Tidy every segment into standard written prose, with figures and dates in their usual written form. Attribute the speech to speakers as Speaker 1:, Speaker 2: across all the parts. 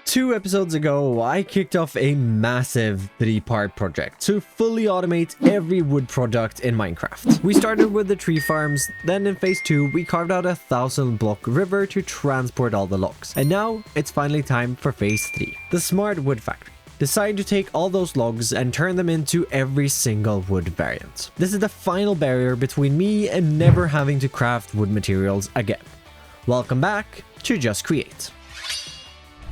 Speaker 1: 2 episodes ago, I kicked off a massive 3-part project to fully automate every wood product in Minecraft. We started with the tree farms, then in phase 2, we carved out a 1,000-block river to transport all the logs. And now, it's finally time for phase 3, the smart wood factory. Decide to take all those logs and turn them into every single wood variant. This is the final barrier between me and never having to craft wood materials again. Welcome back to Just Create.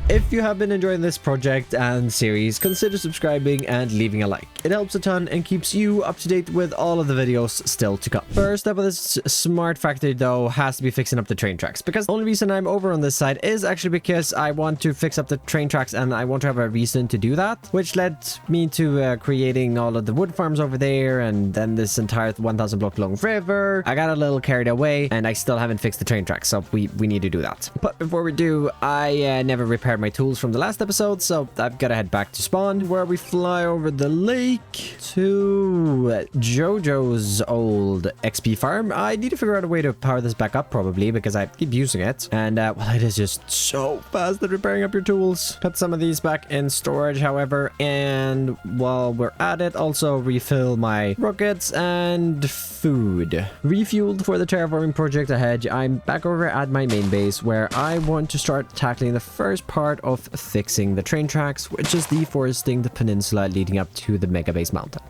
Speaker 1: If you have been enjoying this project and series, consider subscribing and leaving a like. It helps a ton and keeps you up to date with all of the videos still to come. First step of this smart factory though has to be fixing up the train tracks, because the only reason I'm over on this side is actually because I want to fix up the train tracks and I want to have a reason to do that, which led me to creating all of the wood farms over there and then this entire 1,000 block long river. I got a little carried away and I still haven't fixed the train tracks, so we need to do that. But before we do, I never repaired my tools from the last episode, so I've got to head back to spawn, where we fly over the lake to Jojo's old XP farm. I need to figure out a way to power this back up, probably, because I keep using it. And, well, it is just so fast at repairing up your tools. Put some of these back in storage, however, and while we're at it, also refill my rockets and food. Refueled for the terraforming project ahead, I'm back over at my main base, where I want to start tackling the first part of fixing the train tracks, which is deforesting the peninsula leading up to the mega base mountain.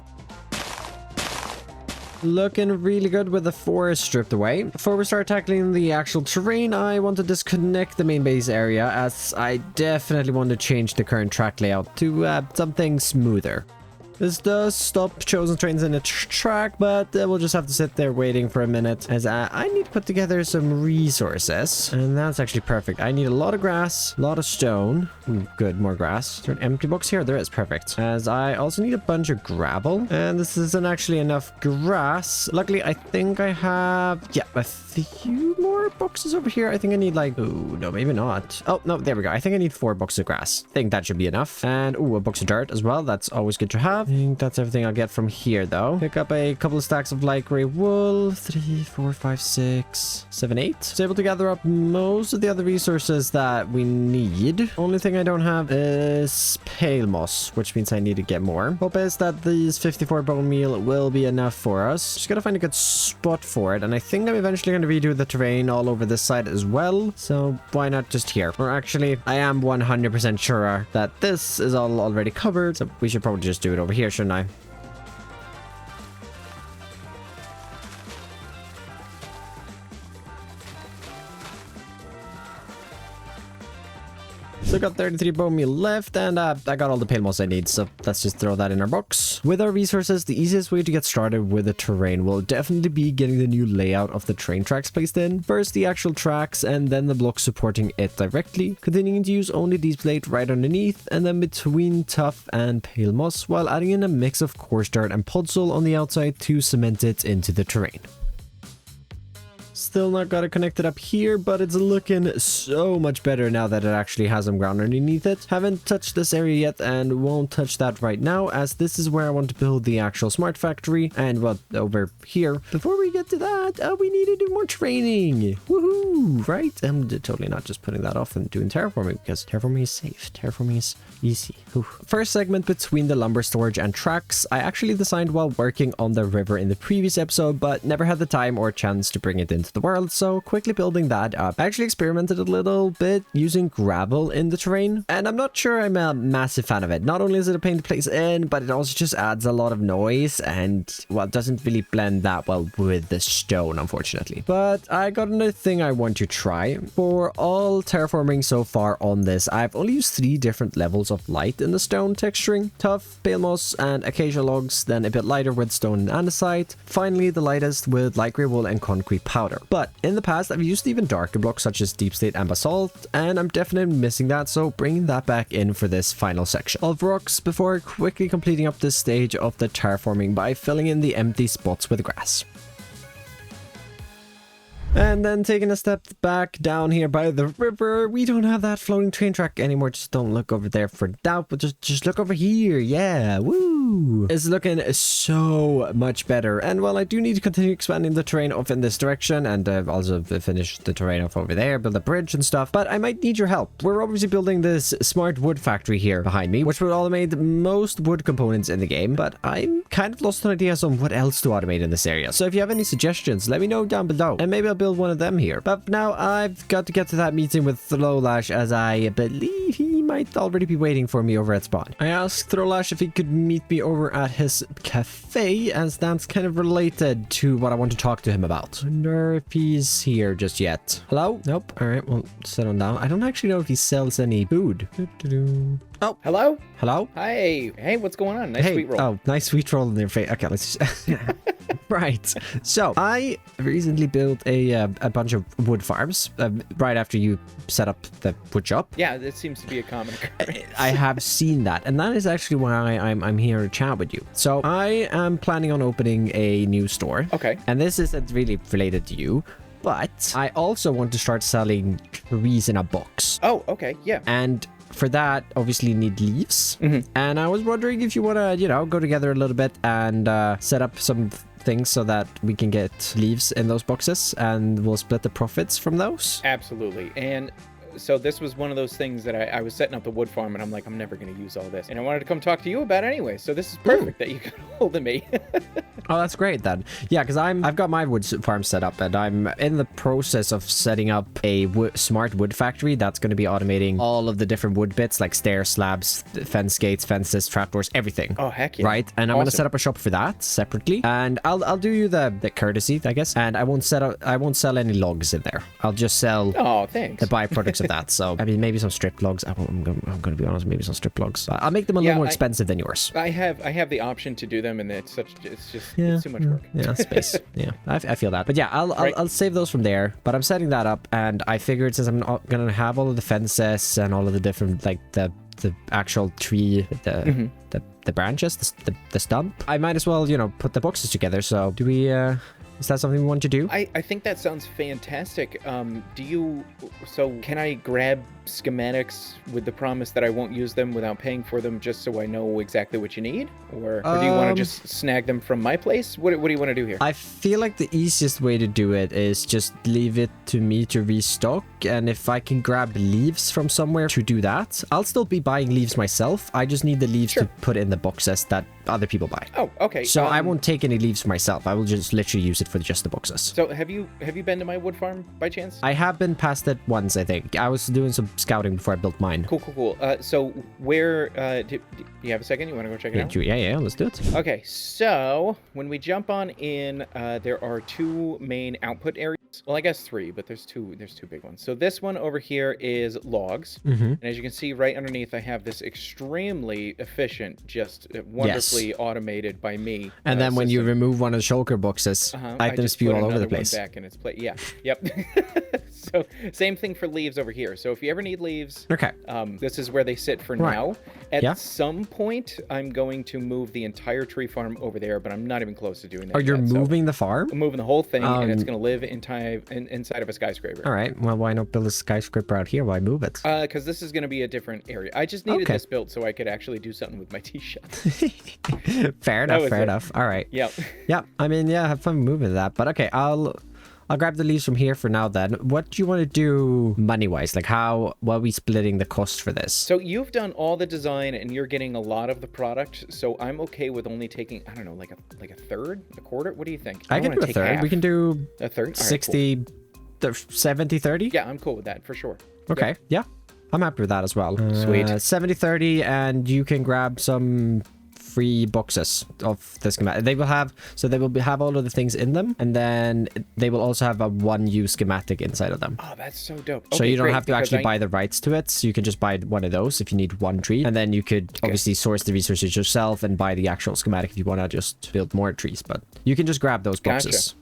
Speaker 1: Looking really good with the forest stripped away. Before we start tackling the actual terrain, I want to disconnect the main base area, as I definitely want to change the current track layout to something smoother. This does stop chosen trains in a track, but we'll just have to sit there waiting for a minute, as I need to put together some resources. And that's actually perfect. I need a lot of grass, a lot of stone. Ooh, good, more grass. Is there an empty box here? There is, perfect. As I also need a bunch of gravel. And this isn't actually enough grass. Luckily, I think I have, yeah, a few more boxes over here. I think I need like, ooh, no, maybe not. Oh, no, there we go. I think I need 4 boxes of grass. I think that should be enough. And, ooh, a box of dirt as well. That's always good to have. I think that's everything I'll get from here, though. Pick up a couple of stacks of light gray wool. 3, 4, 5, 6, 7, 8. So able to gather up most of the other resources that we need. Only thing I don't have is pale moss, which means I need to get more. Hope is that these 54 bone meal will be enough for us. Just gotta find a good spot for it. And I think I'm eventually going to redo the terrain all over this side as well. So why not just here? Or actually, I am 100% sure that this is all already covered. So we should probably just do it over here, shouldn't I? So got 33 bone meal left, and I got all the pale moss I need, so let's just throw that in our box. With our resources, the easiest way to get started with the terrain will definitely be getting the new layout of the train tracks placed in. First the actual tracks, and then the blocks supporting it directly, continuing to use only these plate right underneath, and then between tough and pale moss, while adding in a mix of coarse dirt and podzol on the outside to cement it into the terrain. Still not got it connected up here, but it's looking so much better now that it actually has some ground underneath it. Haven't touched this area yet and won't touch that right now, as this is where I want to build the actual smart factory. And well, over here. Before we get to that, we need to do more training. Woohoo, right? I'm totally not just putting that off and doing terraforming, because terraforming is safe. Terraforming is easy. Ooh. First segment between the lumber storage and tracks, I actually designed while working on the river in the previous episode, but never had the time or chance to bring it into the world, so quickly building that up. I actually experimented a little bit using gravel in the terrain, and I'm not sure I'm a massive fan of it. Not only is it a pain to place in, but it also just adds a lot of noise and, well, doesn't really blend that well with the stone, unfortunately. But I got another thing I want to try. For all terraforming so far on this, I've only used 3 different levels of light in the stone texturing: tough, pale moss, and acacia logs, then a bit lighter with stone and andesite, finally the lightest with light gray wool and concrete powder. But in the past, I've used even darker blocks such as deep slate and basalt, and I'm definitely missing that, so bringing that back in for this final section of rocks before quickly completing up this stage of the terraforming by filling in the empty spots with grass. And then taking a step back down here by the river, we don't have that floating train track anymore. Just don't look over there for doubt, but just look over here. Yeah, woo! It's looking so much better. And well, I do need to continue expanding the terrain off in this direction, and also finish the terrain off over there, build a bridge and stuff. But I might need your help. We're obviously building this smart wood factory here behind me, which will automate most wood components in the game, but I'm kind of lost on ideas on what else to automate in this area. So if you have any suggestions, let me know down below, and maybe I'll build one of them here. But for now, I've got to get to that meeting with Throlash, as I believe he might already be waiting for me over at spawn. I asked Throlash if he could meet me over at his cafe, as that's kind of related to what I want to talk to him about. I wonder if he's here just yet. Hello? Nope. All right, well, sit on down. I don't actually know if he sells any food. Oh,
Speaker 2: hello?
Speaker 1: Hello?
Speaker 2: Hi. Hey, what's going on? Nice sweet roll.
Speaker 1: Oh, nice sweet roll in your face. Okay, let's just... Right. So, I recently built a bunch of wood farms right after you set up the wood shop.
Speaker 2: Yeah, this seems to be a common occurrence.
Speaker 1: I have seen that, and that is actually why I'm here to chat with you. So, I am planning on opening a new store.
Speaker 2: Okay.
Speaker 1: And this isn't really related to you, but I also want to start selling trees in a box.
Speaker 2: Oh, okay. Yeah.
Speaker 1: And for that, obviously, you need leaves.
Speaker 2: Mm-hmm.
Speaker 1: And I was wondering if you want to, go together a little bit and set up some things so that we can get leaves in those boxes, and we'll split the profits from those.
Speaker 2: Absolutely. And so this was one of those things that I was setting up the wood farm, and I'm like, I'm never going to use all this. And I wanted to come talk to you about it anyway. So this is perfect that you got a hold of me.
Speaker 1: Oh, that's great then. Yeah, because I've got my wood farm set up, and I'm in the process of setting up a smart wood factory that's going to be automating all of the different wood bits, like stairs, slabs, fence gates, fences, trapdoors, everything.
Speaker 2: Oh, heck yeah.
Speaker 1: Right? And I'm going to set up a shop for that separately. And I'll do you the courtesy, I guess. And I won't sell any logs in there. I'll just sell
Speaker 2: thanks.
Speaker 1: the byproducts of that. So, I mean, maybe some strip logs. I'm going to be honest, maybe some strip logs. I'll make them a little more expensive than yours.
Speaker 2: I have the option to do them, and it's too much work.
Speaker 1: Yeah, space. Yeah, I feel that. But yeah, I'll save those from there. But I'm setting that up, and I figured since I'm not gonna have all of the fences and all of the different, like the actual tree, the branches, the stump, I might as well put the boxes together. So do we? Is that something we want to do?
Speaker 2: I think that sounds fantastic. So can I grab schematics with the promise that I won't use them without paying for them, just so I know exactly what you need? Or do you want to just snag them from my place? What do you want to do here?
Speaker 1: I feel like the easiest way to do it is just leave it to me to restock. And if I can grab leaves from somewhere to do that, I'll still be buying leaves myself. I just need the leaves to put in the boxes that other people buy.
Speaker 2: Oh, okay.
Speaker 1: So I won't take any leaves for myself. I will just literally use it for just the boxes.
Speaker 2: So have you been to my wood farm by chance?
Speaker 1: I have been past it once, I think. I was doing some scouting before I built mine.
Speaker 2: Cool. So where do you have a second? You want to go check it out?
Speaker 1: Yeah, let's do it.
Speaker 2: Okay, so when we jump on in, there are two main output areas. Well, I guess three, but there's two big ones. So this one over here is logs. And as you can see right underneath, I have this extremely efficient, just wonderfully automated by me.
Speaker 1: And then when you remove one of the shulker boxes, items spew all over the place.
Speaker 2: Back in its place. Yeah. Yep. So same thing for leaves over here. So if you ever need leaves, this is where they sit for now. At some point, I'm going to move the entire tree farm over there, but I'm not even close to doing that.
Speaker 1: Oh, you're moving the farm?
Speaker 2: I'm moving the whole thing, and it's going to live inside of a skyscraper.
Speaker 1: All right. Well, why not build a skyscraper out here? Why move it?
Speaker 2: Because this is going to be a different area. I just needed this built so I could actually do something with my tea shop.
Speaker 1: Fair enough. All right.
Speaker 2: Yep.
Speaker 1: Yeah. I mean, have fun moving that. But okay, I'll grab the leaves from here for now then. What do you want to do money-wise? Like what are we splitting the cost for this?
Speaker 2: So you've done all the design and you're getting a lot of the product. So I'm okay with only taking, I don't know, like a third, a quarter? What do you think?
Speaker 1: I can do a third.
Speaker 2: Half.
Speaker 1: We can do
Speaker 2: a third?
Speaker 1: 60,
Speaker 2: right, cool.
Speaker 1: 70, 30?
Speaker 2: Yeah, I'm cool with that for sure.
Speaker 1: Okay. Yeah. I'm happy with that as well.
Speaker 2: Sweet.
Speaker 1: 70, 30, and you can grab some free boxes of the schematic. They will have all of the things in them, and then they will also have a one-use schematic inside of them.
Speaker 2: Oh, that's so dope.
Speaker 1: So you don't have to actually buy the rights to it. So you can just buy one of those if you need one tree, and then you could obviously source the resources yourself and buy the actual schematic if you want to just build more trees. But you can just grab those boxes.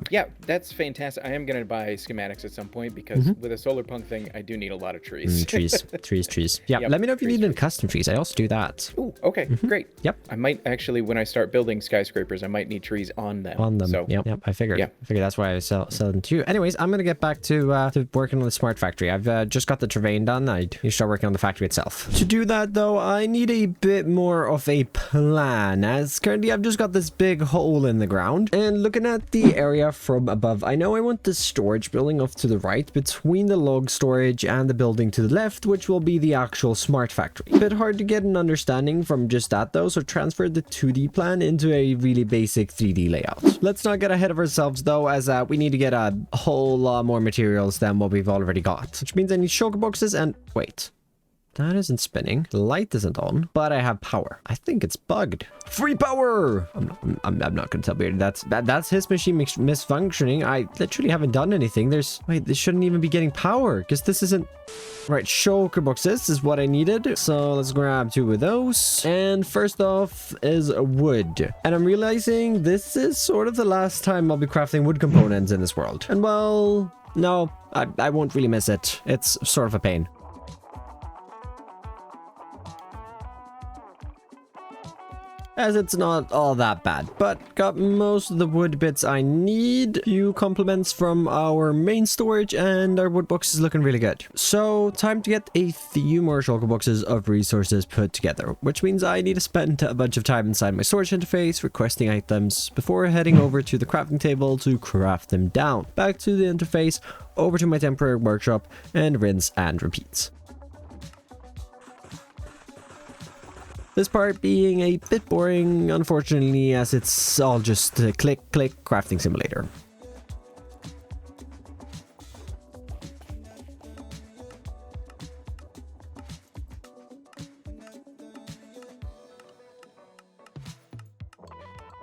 Speaker 2: Yeah, that's fantastic. I am going to buy schematics at some point because with a solar punk thing, I do need a lot of trees.
Speaker 1: trees. Yeah, let me know if you need any custom trees. I also do that.
Speaker 2: Oh, okay, great.
Speaker 1: Yep.
Speaker 2: I might actually, when I start building skyscrapers, I might need trees on them. So,
Speaker 1: yep. I figured. Yeah. I figured that's why I sell them to you. Anyways, I'm gonna get back to working on the smart factory. I've just got the terrain done. I need to start working on the factory itself. To do that though, I need a bit more of a plan, as currently I've just got this big hole in the ground. And looking at the area from above, I know I want the storage building off to the right between the log storage and the building to the left, which will be the actual smart factory. Bit hard to get an understanding from just that though, so transferred the 2D plan into a really basic 3D layout. Let's not get ahead of ourselves though, as we need to get a whole lot more materials than what we've already got, which means I need shulker boxes and wait. That isn't spinning. The light isn't on, but I have power. I think it's bugged. Free power! I'm not gonna tell Beard that's his machine misfunctioning. I literally haven't done anything. Wait, this shouldn't even be getting power because this isn't right. Shulker boxes is what I needed. So let's grab 2 of those. And first off is wood. And I'm realizing this is sort of the last time I'll be crafting wood components in this world. And well, no, I won't really miss it. It's sort of a pain. As it's not all that bad, but got most of the wood bits I need. Few compliments from our main storage, and our wood box is looking really good. So time to get a few more shulker boxes of resources put together, which means I need to spend a bunch of time inside my storage interface requesting items before heading over to the crafting table to craft them down. Back to the interface, over to my temporary workshop, and rinse and repeat. This part being a bit boring, unfortunately, as it's all just click, click, crafting simulator.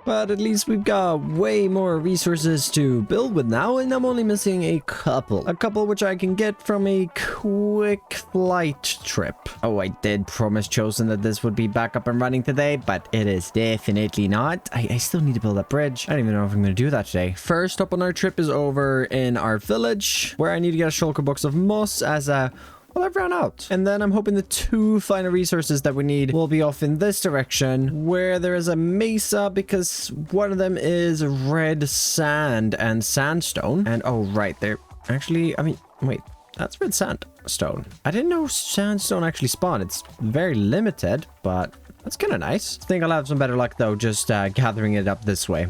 Speaker 1: But at least we've got way more resources to build with now, and I'm only missing a couple. A couple which I can get from a quick flight trip. Oh, I did promise Chosen that this would be back up and running today, but it is definitely not. I still need to build that bridge. I don't even know if I'm going to do that today. First up on our trip is over in our village, where I need to get a shulker box of moss as a... well, I've run out. And then I'm hoping the 2 final resources that we need will be off in this direction, where there is a mesa, because one of them is red sand and sandstone. And oh, right there. Actually, I mean, wait, that's red sandstone. I didn't know sandstone actually spawned. It's very limited, but that's kind of nice. I think I'll have some better luck though, just gathering it up this way.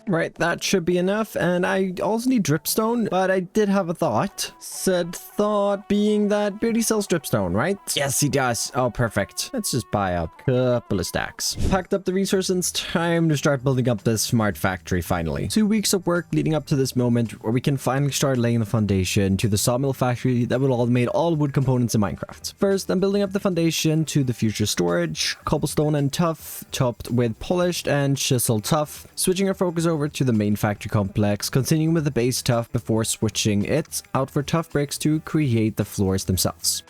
Speaker 1: Right, that should be enough, and I also need dripstone, but I did have a thought. Said thought being that Beardy sells dripstone, right? Yes, he does. Oh, perfect. Let's just buy a couple of stacks. Packed up the resources, and it's time to start building up this smart factory finally. 2 weeks of work leading up to this moment where we can finally start laying the foundation to the sawmill factory that will automate all wood components in Minecraft. First, I'm building up the foundation to the future storage, cobblestone and tuff, topped with polished and chiseled tuff, switching our focus over to the main factory complex, continuing with the base tuff before switching it out for tuff bricks to create the floors themselves.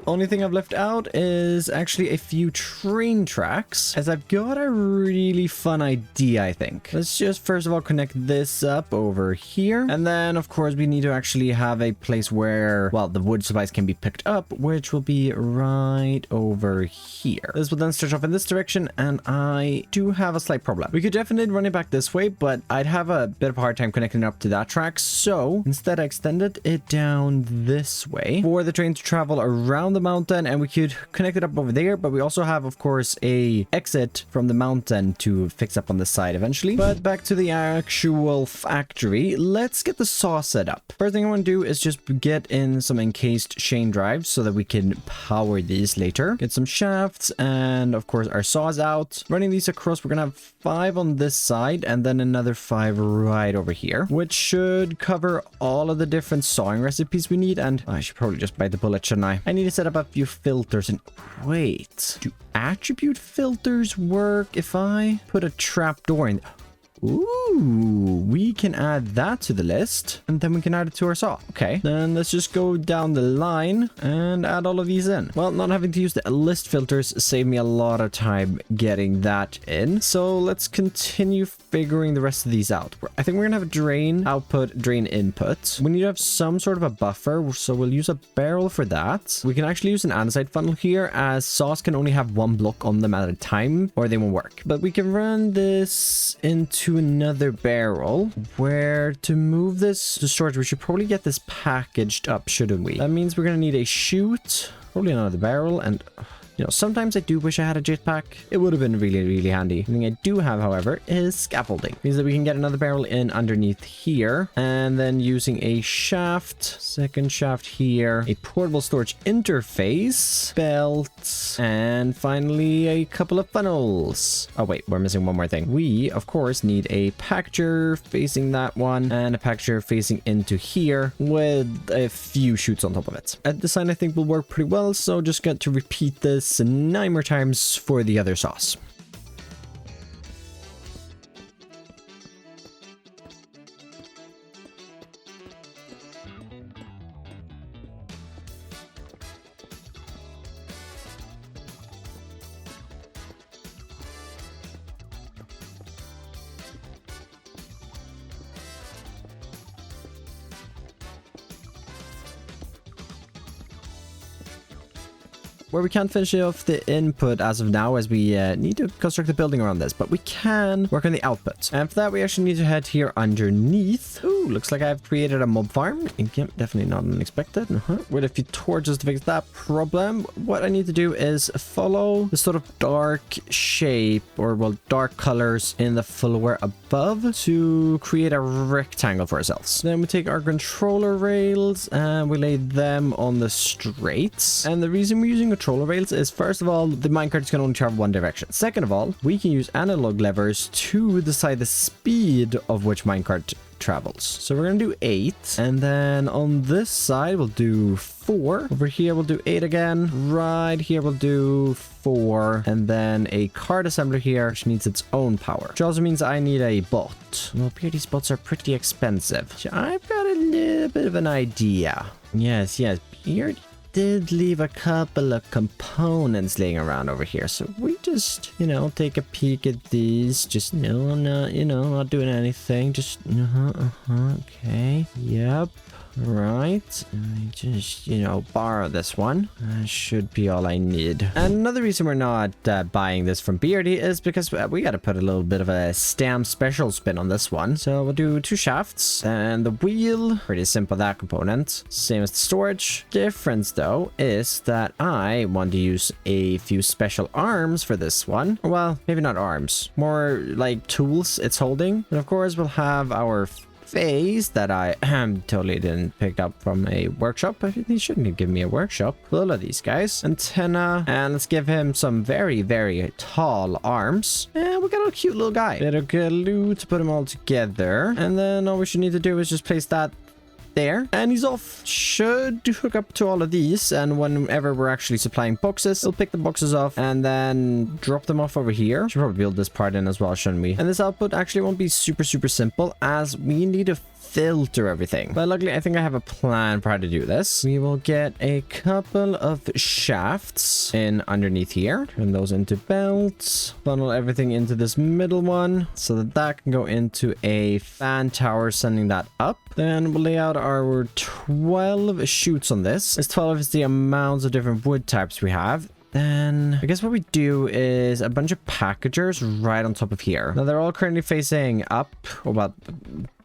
Speaker 1: Only thing I've left out is actually a few train tracks, as I've got a really fun idea, I think. Let's just first of all connect this up over here. And then, of course, we need to actually have a place where, well, the wood supplies can be picked up, which will be right over here. This will then stretch off in this direction, and I do have a slight problem. We could definitely run it back this way, but I'd have a bit of a hard time connecting it up to that track. So instead, I extended it down this way for the train to travel around the mountain, and we could connect it up over there, but we also have, of course, a exit from the mountain to fix up on the side eventually. But back to the actual factory, let's get the saw set up. First thing I want to do is just get in some encased chain drives so that we can power these later. Get some shafts, and of course our saws out. Running these across, we're gonna have 5 on this side and then another 5 right over here, which should cover all of the different sawing recipes we need. And I should probably just bite the bullet, shouldn't I? I need to set up a few filters. And wait, do attribute filters work if I put a trap door in? Ooh, Ooh, we can add that to the list, and then we can add it to our saw. Okay, then let's just go down the line and add all of these in. Well, not having to use the list filters saved me a lot of time getting that in. So let's continue figuring the rest of these out. I think we're gonna have a drain output, drain input. We need to have some sort of a buffer, so we'll use a barrel for that. We can actually use an andesite funnel here, as saws can only have one block on them at a time, or they won't work. But we can run this into another barrel, where to move this to storage, we should probably get this packaged up, shouldn't we? That means we're gonna need a chute, probably another barrel, and you know, sometimes I do wish I had a jetpack. It would have been really, really handy. The thing I do have, however, is scaffolding. Means that we can get another barrel in underneath here, and then using a shaft, second shaft here, a portable storage interface, belt, and finally a couple of funnels. Oh wait, we're missing one more thing. We, of course, need a packager facing that one, and a packager facing into here with a few chutes on top of it. That design I think will work pretty well, so just got to repeat this 9 more times for the other sauce. Where we can't finish off the input as of now, as we need to construct a building around this, but we can work on the output. And for that, we actually need to head here underneath. Ooh, looks like I've created a mob farm. Yep, definitely not unexpected. With a few torches to fix that problem. What I need to do is follow the sort of dark shape, or well, dark colors in the floor above to create a rectangle for ourselves. Then we take our controller rails and we lay them on the straights. And the reason we're using controller rails is, first of all, the minecarts can only travel one direction. Second of all, we can use analog levers to decide the speed of which minecart travels. So we're gonna do 8, and then on this side we'll do 4. Over here we'll do 8 again. Right here we'll do 4, and then a card assembler here, which needs its own power, which also means I need a bot. Well, these bots are pretty expensive. So I've got a little bit of an idea. Yes, Beard did leave a couple of components laying around over here, so we just, you know, take a peek at these. Just not doing anything, just okay, yep. Right, I just, borrow this one. That should be all I need. And another reason we're not buying this from Beardy is because we got to put a little bit of a stamp special spin on this one. So we'll do 2 shafts and the wheel. Pretty simple, that component. Same as the storage. Difference though is that I want to use a few special arms for this one. Well, maybe not arms, more like tools it's holding. And of course we'll have our phase that I totally didn't pick up from a workshop, but he shouldn't have given me a workshop. All of these guys. Antenna, and let's give him some very, very tall arms. And we got a cute little guy. Bit of glue to put them all together. And then all we should need to do is just place that there, and he's off. Should hook up to all of these, and whenever we're actually supplying boxes, we'll pick the boxes off and then drop them off over here. Should probably build this part in as well, shouldn't we? And this output actually won't be super simple, as we need to filter everything. But luckily, I think I have a plan for how to do this. We will get a couple of shafts in underneath here. Turn those into belts. Funnel everything into this middle one so that that can go into a fan tower, sending that up. Then we'll lay out our 12 chutes on this. As 12 is the amounts of different wood types we have. Then I guess what we do is a bunch of packagers right on top of here. Now they're all currently facing up, or well,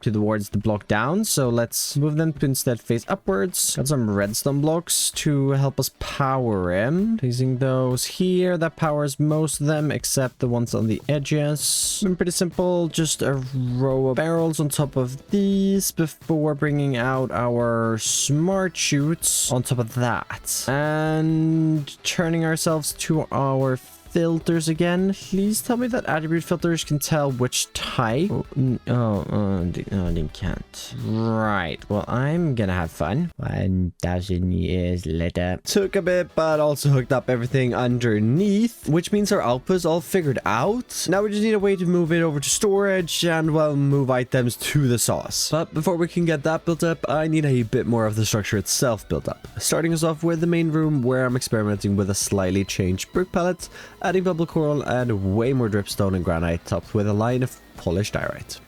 Speaker 1: towards the block down, so let's move them to instead face upwards. Got some redstone blocks to help us power him. Placing those here, that powers most of them except the ones on the edges. And pretty simple, just a row of barrels on top of these before bringing out our smart chutes on top of that, and turning ourselves to our filters again. Please tell me that attribute filters can tell which type. They can't. Right. Well, I'm gonna have fun. 1,000 years later. Took a bit, but also hooked up everything underneath, which means our output's all figured out. Now we just need a way to move it over to storage and, well, move items to the sauce. But before we can get that built up, I need a bit more of the structure itself built up. Starting us off with the main room, where I'm experimenting with a slightly changed brick palette, adding bubble coral and way more dripstone and granite, topped with a line of polished diorite.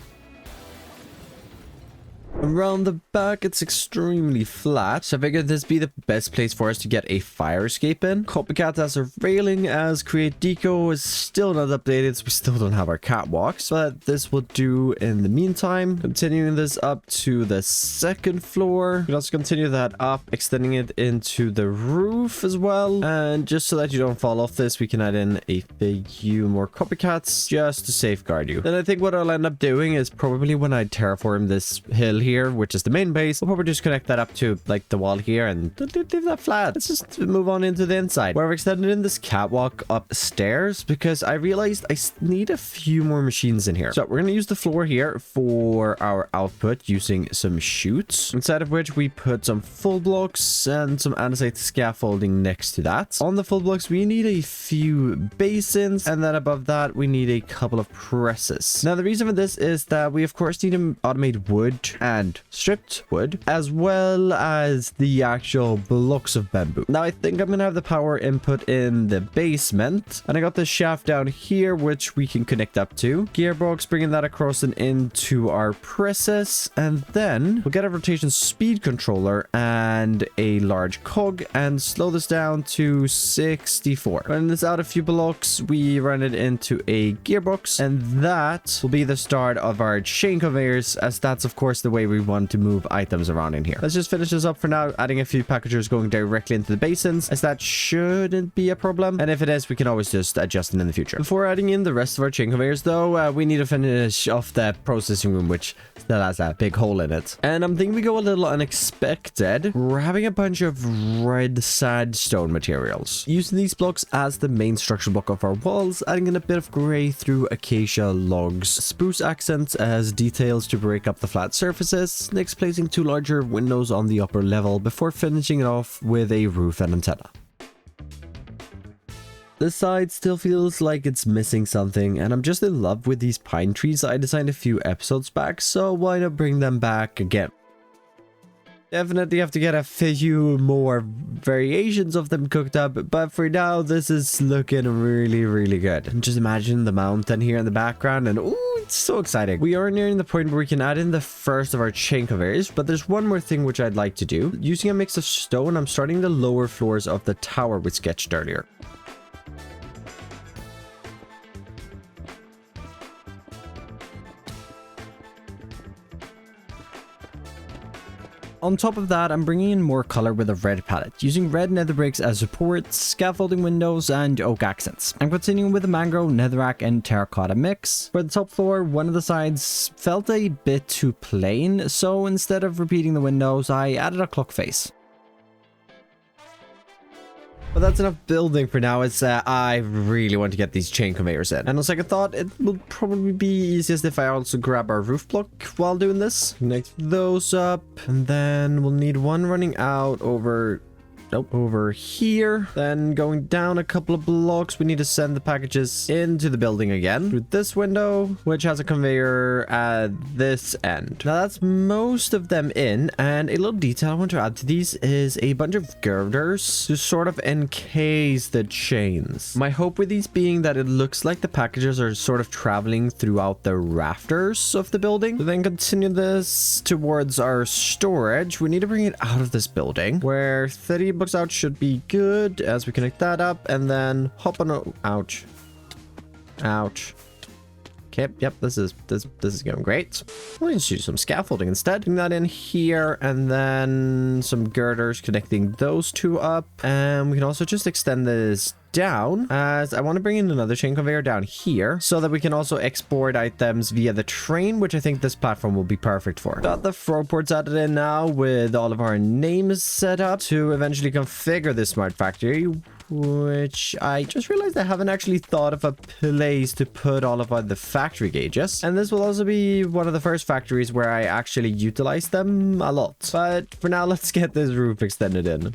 Speaker 1: Around the back, it's extremely flat, so I figured this be the best place for us to get a fire escape in. Copycat as a railing, as Create Deco is still not updated, so we still don't have our catwalks, but this will do in the meantime. Continuing this up to the second floor. We can also continue that up, extending it into the roof as well. And just so that you don't fall off this, we can add in a few more copycats just to safeguard you. Then I think what I'll end up doing is probably when I terraform this hill here, which is the main base, we'll probably just connect that up to like the wall here and leave that flat. Let's just move on into the inside, where I've extended in this catwalk upstairs because I realized I need a few more machines in here. So we're going to use the floor here for our output using some chutes, inside of which we put some full blocks and some andesite scaffolding next to that. On the full blocks, we need a few basins, and then above that, we need a couple of presses. Now, the reason for this is that we, of course, need to automate wood and stripped wood, as well as the actual blocks of bamboo. Now, I think I'm gonna have the power input in the basement, and I got this shaft down here, which we can connect up to. Gearbox, bringing that across and into our presses, and then we'll get a rotation speed controller and a large cog, and slow this down to 64. Running this out a few blocks, we run it into a gearbox, and that will be the start of our chain conveyors, as that's, of course, the way we want to move items around in here. Let's just finish this up for now, adding a few packagers going directly into the basins, as that shouldn't be a problem, and if it is, we can always just adjust it in the future. Before adding in the rest of our chain conveyors though, we need to finish off the processing room, which still has a big hole in it, and I'm thinking we go a little unexpected. We're having a bunch of red sandstone materials, using these blocks as the main structure block of our walls, adding in a bit of gray through acacia logs, spruce accents as details to break up the flat surfaces, next placing two larger windows on the upper level before finishing it off with a roof and antenna. This side still feels like it's missing something, and I'm just in love with these pine trees I designed a few episodes back, so why not bring them back again? Definitely have to get a few more variations of them cooked up, but for now, this is looking really good. And just imagine the mountain here in the background, and ooh, it's so exciting. We are nearing the point where we can add in the first of our chain conveyors, but there's one more thing which I'd like to do. Using a mix of stone, I'm starting the lower floors of the tower we sketched earlier. On top of that, I'm bringing in more color with a red palette, using red nether bricks as supports, scaffolding windows, and oak accents. I'm continuing with the mangrove, netherrack, and terracotta mix. For the top floor, one of the sides felt a bit too plain, so instead of repeating the windows, I added a clock face. But that's enough building for now. It's I really want to get these chain conveyors in. And on second thought, it will probably be easiest if I also grab our roof block while doing this. Connect those up. And then we'll need one running out over here. Then going down a couple of blocks, we need to send the packages into the building again through this window, which has a conveyor at this end. Now that's most of them in, and a little detail I want to add to these is a bunch of girders to sort of encase the chains. My hope with these being that it looks like the packages are sort of traveling throughout the rafters of the building. So then continue this towards our storage. We need to bring it out of this building, where 30 blocks out should be good as we connect that up, and then hop on. Ouch. Okay, yep, this is going great. We'll just use some scaffolding instead. Putting that in here, and then some girders connecting those two up. And we can also just extend this down, as I want to bring in another chain conveyor down here so that we can also export items via the train, which I think this platform will be perfect for. Got the frog ports added in now with all of our names set up to eventually configure this smart factory, which I just realized I haven't actually thought of a place to put all of the factory gauges. And this will also be one of the first factories where I actually utilize them a lot. But for now, let's get this roof extended in.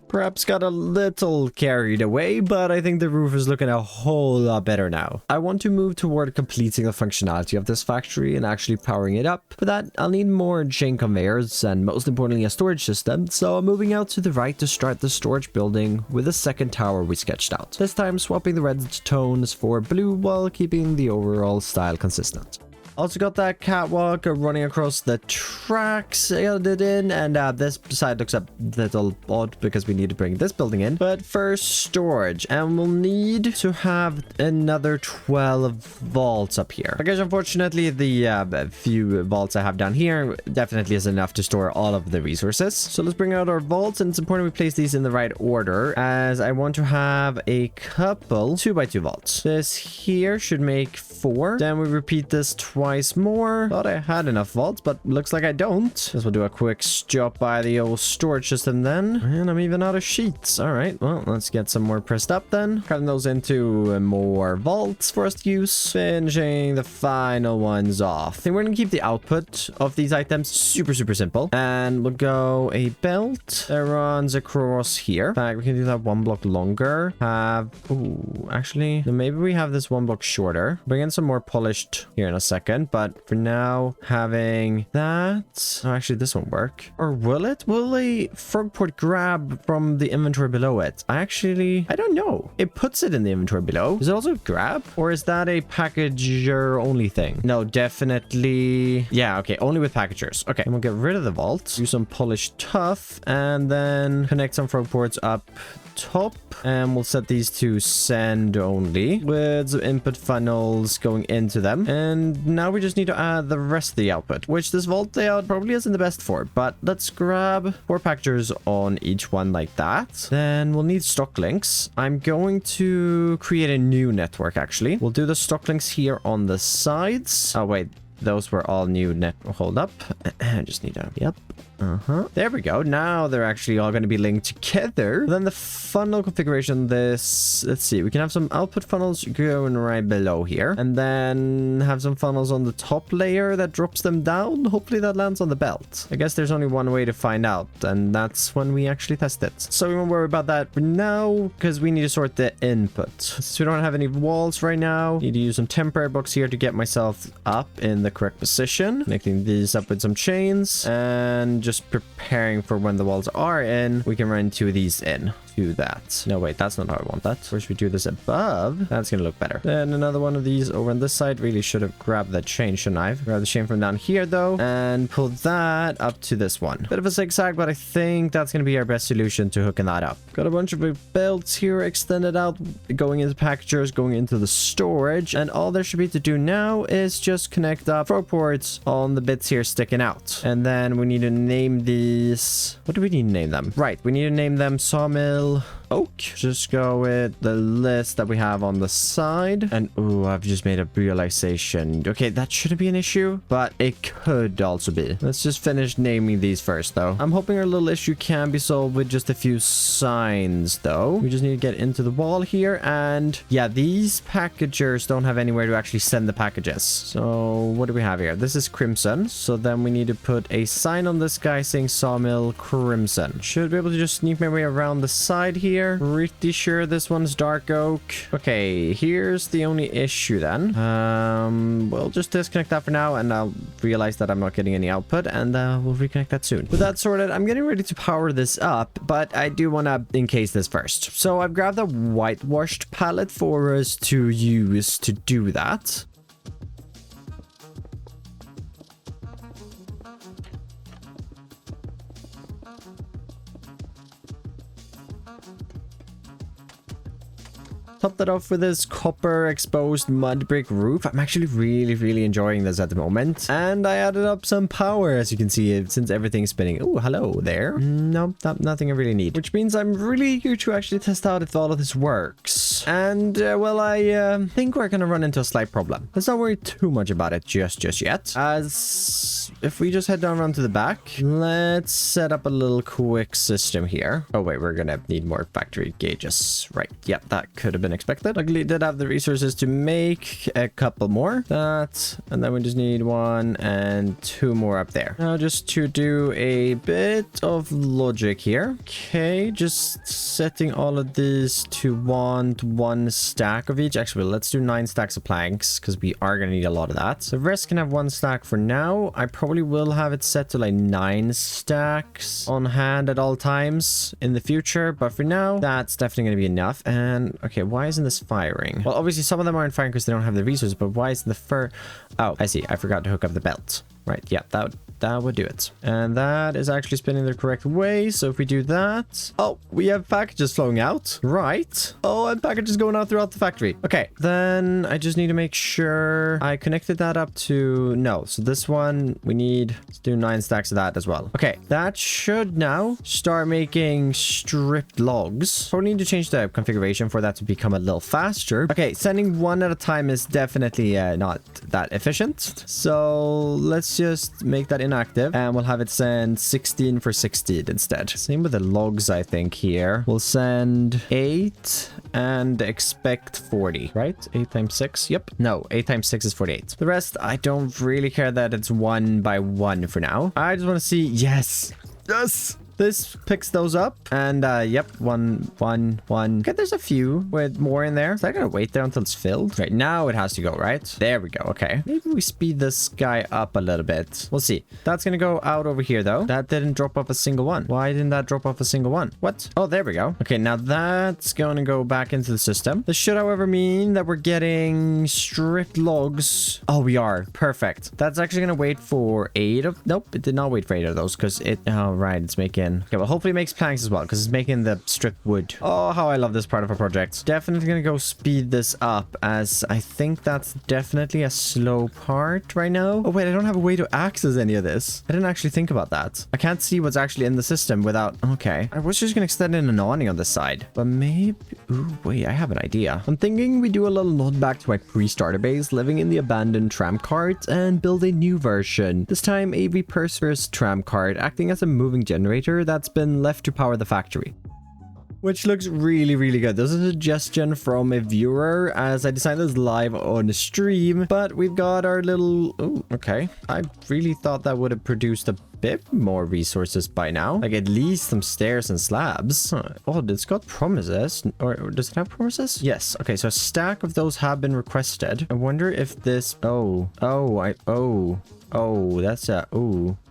Speaker 1: Perhaps got a little carried away, but I think the roof is looking a whole lot better now. I want to move toward completing the functionality of this factory and actually powering it up. For that, I'll need more chain conveyors and most importantly a storage system, so I'm moving out to the right to start the storage building with the second tower we sketched out. This time swapping the red tones for blue while keeping the overall style consistent. Also got that catwalk running across the tracks added in, and this side looks a little odd because we need to bring this building in. But first, storage, and we'll need to have another 12 vaults up here. Because unfortunately, the few vaults I have down here definitely is enough to store all of the resources. So let's bring out our vaults, and it's important we place these in the right order, as I want to have a couple 2x2 vaults. This here should make 4. Then we repeat this twice more. Thought I had enough vaults, but looks like I don't. Guess we'll do a quick stop by the old storage system then. And I'm even out of sheets. All right, well, let's get some more pressed up then. Cutting those into more vaults for us to use. Finishing the final ones off. I think we're gonna keep the output of these items super simple. And we'll go a belt that runs across here. In fact, we can do that 1 block longer. Ooh, actually, maybe we have this 1 block shorter. Bring in some more polished here in a second. But for now, having that... Oh, actually, this won't work. Or will it? Will a frogport grab from the inventory below it? I don't know. It puts it in the inventory below. Does it also grab? Or is that a packager only thing? No, definitely... Yeah, okay. Only with packagers. Okay. And we'll get rid of the vault. Use some polished tuff. And then connect some frogports up top, and we'll set these to send only with some input funnels going into them. And now we just need to add the rest of the output, which this vault layout probably isn't the best for, but let's grab 4 packagers on each one like that. Then we'll need stock links. I'm going to create a new network actually. We'll do the stock links here on the sides. Oh wait, those were all new hold up. I just need to, yep. There we go. Now they're actually all going to be linked together. Then the funnel configuration, let's see, we can have some output funnels going right below here, and then have some funnels on the top layer that drops them down. Hopefully that lands on the belt. I guess there's only one way to find out, and that's when we actually test it. So we won't worry about that for now, because we need to sort the input. Since we don't have any walls right now, need to use some temporary blocks here to get myself up in the correct position. Connecting these up with some chains, and just preparing for when the walls are in, we can run 2 of these in. Do that. No, wait, that's not how I want that. First, we do this above. That's gonna look better. Then another one of these over on this side. Really should have grabbed that chain, shouldn't I? Grab the chain from down here, though, and pull that up to this one. Bit of a zigzag, but I think that's gonna be our best solution to hooking that up. Got a bunch of belts here extended out, going into packagers, going into the storage, and all there should be to do now is just connect up frog ports on the bits here sticking out. And then we need to name these... What do we need to name them? Right, we need to name them Sawmill Oak. Just go with the list that we have on the side. And ooh, I've just made a realization. Okay, that shouldn't be an issue, but it could also be. Let's just finish naming these first, though. I'm hoping our little issue can be solved with just a few signs, though. We just need to get into the wall here. And yeah, these packagers don't have anywhere to actually send the packages. So what do we have here? This is Crimson. So then we need to put a sign on this guy saying Sawmill Crimson. Should be able to just sneak my way around the side here. Pretty sure this one's dark oak. Okay, here's the only issue then. We'll just disconnect that for now, and I'll realize that I'm not getting any output, and we'll reconnect that soon. With that sorted, I'm getting ready to power this up, but I do want to encase this first. So I've grabbed a whitewashed palette for us to use to do that. top that off with this copper exposed mud brick roof. I'm actually really enjoying this at the moment. And I added up some power, as you can see, since everything's spinning. Oh, hello there. Nope, nothing I really need. Which means I'm really eager to actually test out if all of this works. And, well, I think we're gonna run into a slight problem. Let's not worry too much about it just yet. As if we just head down around to the back, let's set up a little quick system here. Oh, wait, we're gonna need more factory gauges. Right. Yep, that could have been expected. Luckily, did have the resources to make a couple more. That, and then we just need 1 and 2 more up there. Now, just to do a bit of logic here. Okay, just setting all of these to want 1 stack of each. Actually, let's do 9 stacks of planks because we are going to need a lot of that. So the rest can have 1 stack for now. I probably will have it set to like 9 stacks on hand at all times in the future. But for now, that's definitely going to be enough. And okay, why isn't this firing? Well, obviously some of them aren't firing because they don't have the resources, but why isn't the fur? Oh, I see. I forgot to hook up the belt. Right, yeah, that would do it. And that is actually spinning the correct way. So if we do that... Oh, we have packages flowing out. Right. Oh, and packages going out throughout the factory. Okay, then I just need to make sure I connected that up to... No, so this one, we need to do 9 stacks of that as well. Okay, that should now start making stripped logs. Probably need to change the configuration for that to become a little faster. Okay, sending 1 at a time is definitely not that efficient. So let's just make that inactive and we'll have it send 16 for 16 instead. Same with the logs, I think here. We'll send 8 and expect 40, right? 8 times 6. Yep. No, 8 times 6 is 48. The rest, I don't really care that it's 1 by 1 for now. I just want to see, yes. This picks those up and yep, 1. Okay, there's a few with more in there. Is that gonna wait there until it's filled? Right, now it has to go, right? There we go. Okay, maybe we speed this guy up a little bit. We'll see. That's gonna go out over here though. That didn't drop off a single one. Why didn't that drop off a single one? What? Oh, there we go. Okay, now that's gonna go back into the system. This should, however, mean that we're getting stripped logs. Oh, we are. Perfect. That's actually gonna wait for 8 of... Nope, it did not wait for 8 of those because it... Oh, right, it's making... Okay, well, hopefully it makes planks as well because it's making the stripped wood. Oh, how I love this part of our project. Definitely gonna go speed this up as I think that's definitely a slow part right now. Oh, wait, I don't have a way to access any of this. I didn't actually think about that. I can't see what's actually in the system without... Okay. I was just gonna extend in an awning on this side, but maybe... Ooh, wait, I have an idea. I'm thinking we do a little nod back to my pre-starter base, living in the abandoned tram cart, and build a new version. This time, a repurposed tram cart acting as a moving generator that's been left to power the factory. Which looks really good. This is a suggestion from a viewer as I designed this live on the stream, but we've got our little... Oh, okay. I really thought that would have produced a bit more resources by now. Like at least some stairs and slabs. Huh. Oh, it's got promises. Or does it have promises? Yes. Okay, so a stack of those have been requested. I wonder if this... Oh, that's a...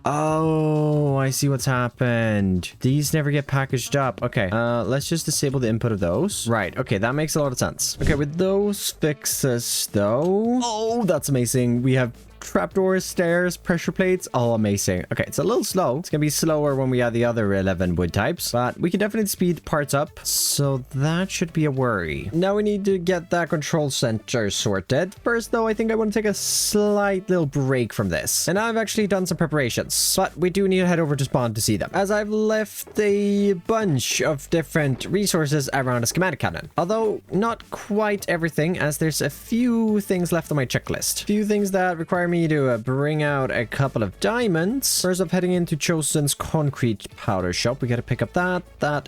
Speaker 1: Oh, I see what's happened. These never get packaged up. Okay, let's just disable the input of those. Right, okay, that makes a lot of sense. Okay, with those fixes, though... Oh, that's amazing. We have trapdoors, stairs, pressure plates, all amazing. Okay, it's a little slow. It's gonna be slower when we add the other 11 wood types, but we can definitely speed parts up, so that should be a worry. Now we need to get that control center sorted. First, though, I think I want to take a slight little break from this, and I've actually done some preparations, but we do need to head over to spawn to see them, as I've left a bunch of different resources around a schematic cannon, although not quite everything, as there's a few things left on my checklist. Few things that require me to bring out a couple of diamonds. First off, heading into Chosen's concrete powder shop. We gotta pick up that,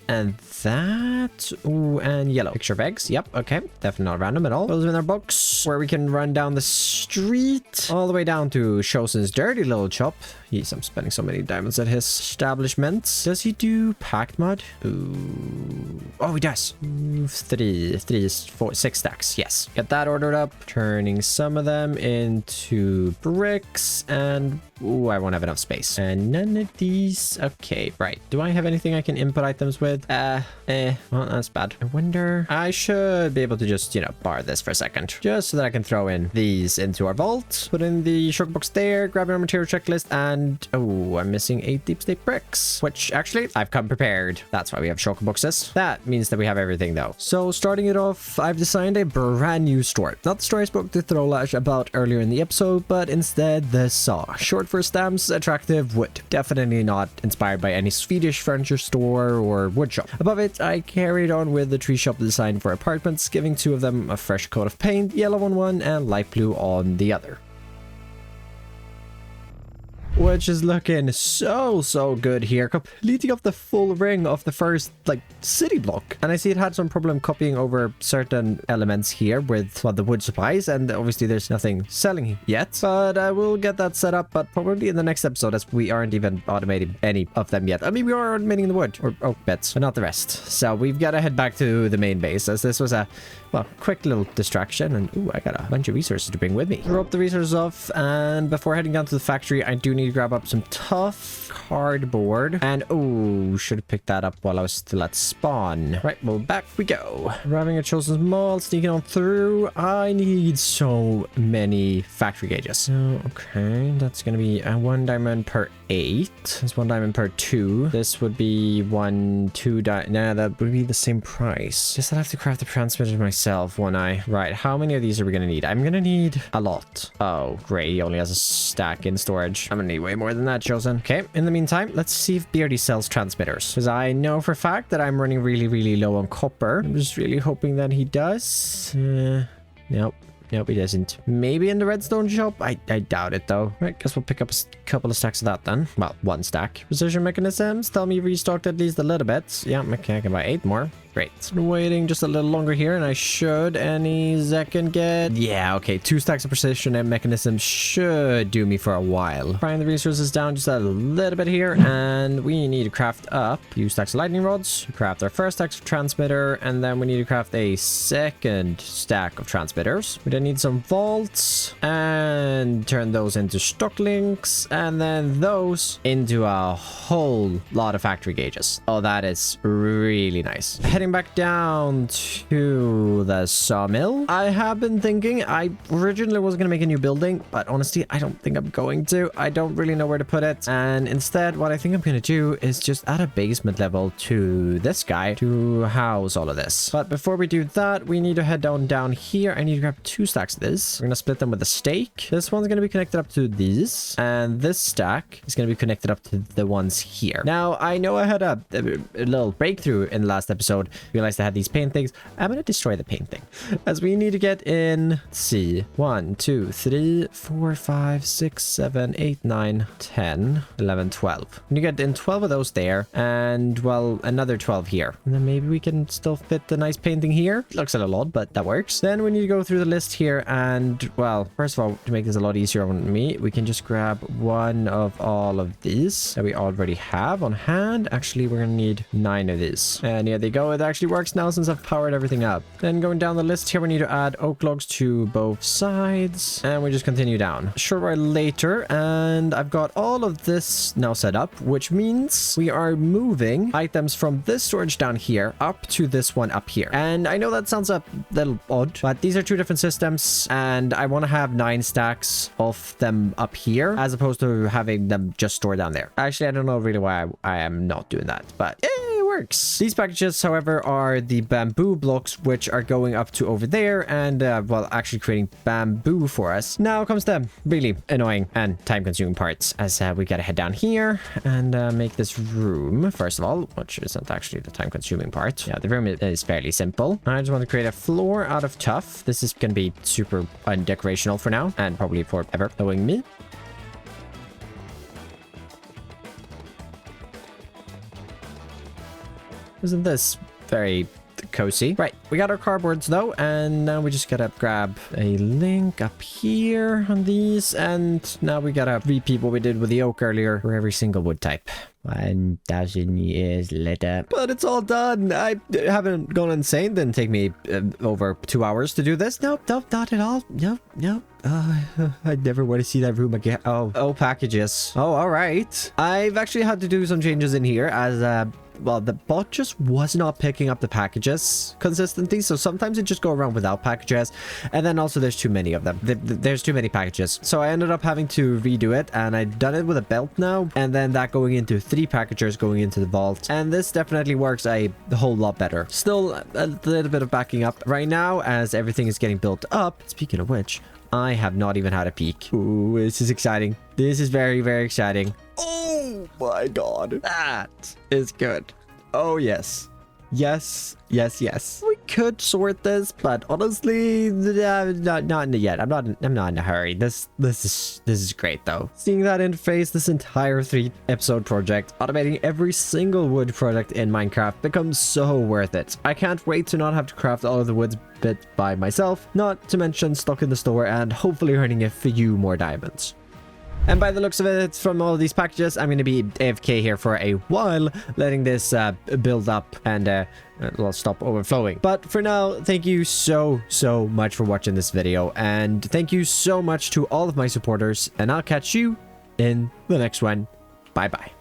Speaker 1: and that. Ooh, and yellow. Picture of eggs. Yep, okay. Definitely not random at all. Those are in our box, where we can run down the street all the way down to Chosen's dirty little shop. Yes, I'm spending so many diamonds at his establishment. Does he do packed mud? Ooh. Oh, he does. 6 stacks. Yes. Get that ordered up. Turning some of them into bricks and Ooh, I won't have enough space. And none of these. Okay, right. Do I have anything I can input items with? Well, that's bad. I wonder. I should be able to just, you know, bar this for a second. Just so that I can throw in these into our vault. Put in the shulker box there. Grab our material checklist. And, oh, I'm missing 8 deep state bricks. Which, actually, I've come prepared. That's why we have shulker boxes. That means that we have everything, though. So, starting it off, I've designed a brand new store. Not the store I spoke to Throlash about earlier in the episode, but instead the saw. Short for stamps, attractive wood. Definitely not inspired by any Swedish furniture store or wood shop. Above it, I carried on with the tree shop design for apartments, giving 2 of them a fresh coat of paint, yellow on one and light blue on the other. Which is looking so good here, completing up the full ring of the first like city block. And I see it had some problem copying over certain elements here with the wood supplies, and obviously there's nothing selling yet, but I will get that set up, but probably in the next episode, as we aren't even automating any of them yet. I mean, we are automating the wood or oak bits, but not the rest. So we've got to head back to the main base, as this was a quick little distraction. And ooh, I got a bunch of resources to bring with me. Drop the resources off, and before heading down to the factory, I do need to grab up some tough cardboard. And oh, should have picked that up while I was still at spawn. Right, well, back we go. Arriving at Chosen's Mall, sneaking on through. I need so many factory gauges. So, okay, that's gonna be 1 diamond per 8. That's 1 diamond per 2. This would be 1, 2 diamond. Nah, that would be the same price. Guess I'll have to craft the transmitter myself, won't I? Right, how many of these are we gonna need? I'm gonna need a lot. Oh, great, he only has a stack in storage. I'm gonna need way more than that, Chosen. Okay, in the meantime, let's see if Beardy sells transmitters, because I know for a fact that I'm running really low on copper. I'm just really hoping that he does. Nope, he doesn't. Maybe in the redstone shop? I doubt it, though. Right, guess we'll pick up a couple of stacks of that, then. Well, 1 stack. Precision mechanisms. Tell me restocked at least a little bit. Yeah, okay, I can buy 8 more. Great. Been waiting just a little longer here, and I should any second get... Yeah, okay, 2 stacks of precision and mechanisms should do me for a while. Buying the resources down just a little bit here, and we need to craft up a few stacks of lightning rods, craft our first stack of transmitter, and then we need to craft a second stack of transmitters. We then need some vaults, and turn those into stock links, and then those into a whole lot of factory gauges. Oh, that is really nice. Heading back down to the sawmill. I have been thinking, I originally was going to make a new building, but honestly, I don't think I'm going to. I don't really know where to put it. And instead, what I think I'm going to do is just add a basement level to this guy to house all of this. But before we do that, we need to head down here. I need to grab 2 stacks of this. We're going to split them with a stake. This one's going to be connected up to these, and this stack is going to be connected up to the ones here. Now, I know I had a little breakthrough in the last episode. Realized I had these paintings. I'm going to destroy the painting, as we need to get in, let's see, 1, 2, 3, 4, 5, 6, 7, 8, 9, 10, 11, 12. We need to get in 12 of those there, and well, another 12 here. And then maybe we can still fit the nice painting here. It looks a little odd, but that works. Then we need to go through the list here, and well, first of all, to make this a lot easier on me, we can just grab 1 of all of these that we already have on hand. Actually, we're going to need 9 of these. And here they go. It actually works now since I've powered everything up. Then going down the list here, we need to add oak logs to both sides, and we just continue down. A short while later, and I've got all of this now set up, which means we are moving items from this storage down here up to this one up here. And I know that sounds a little odd, but these are 2 different systems, and I want to have 9 stacks of them up here as opposed to having them just stored down there. Actually, I don't know really why I am not doing that, but it works. These packages, however, are the bamboo blocks, which are going up to over there, and well, actually creating bamboo for us. Now comes the really annoying and time-consuming parts, as we gotta head down here and make this room first of all, which isn't actually the time-consuming part. Yeah, the room is fairly simple. I just want to create a floor out of tuff. This is gonna be super undecorational for now, and probably forever, knowing me. Isn't this very cozy. Right, we got our cardboards though, and now we just gotta grab a link up here on these, and now we gotta repeat what we did with the oak earlier for every single wood type. 1,000 years later. But it's all done. I haven't gone insane. Didn't take me over 2 hours to do this. Nope, not at all. Nope. I never want to see that room again. Oh, packages. Oh, all right. I've actually had to do some changes in here as well, the bot just was not picking up the packages consistently, so sometimes it just go around without packages, and then also there's too many of them. There's too many packages, so I ended up having to redo it, and I've done it with a belt now, and then that going into 3 packages going into the vault, and this definitely works a whole lot better. Still a little bit of backing up right now as everything is getting built up. Speaking of which, I have not even had a peek. Ooh, this is exciting. This is very, very exciting. Oh my god. That is good. Oh, yes. Yes. We could sort this, but honestly, not yet. I'm not in a hurry. This is great though. Seeing that interface, this entire 3-episode project, automating every single wood product in Minecraft becomes so worth it. I can't wait to not have to craft all of the woods bit by myself, not to mention stock in the store and hopefully earning a few more diamonds. And by the looks of it, from all these packages, I'm going to be AFK here for a while, letting this build up and well, stop overflowing. But for now, thank you so much for watching this video. And thank you so much to all of my supporters. And I'll catch you in the next one. Bye-bye.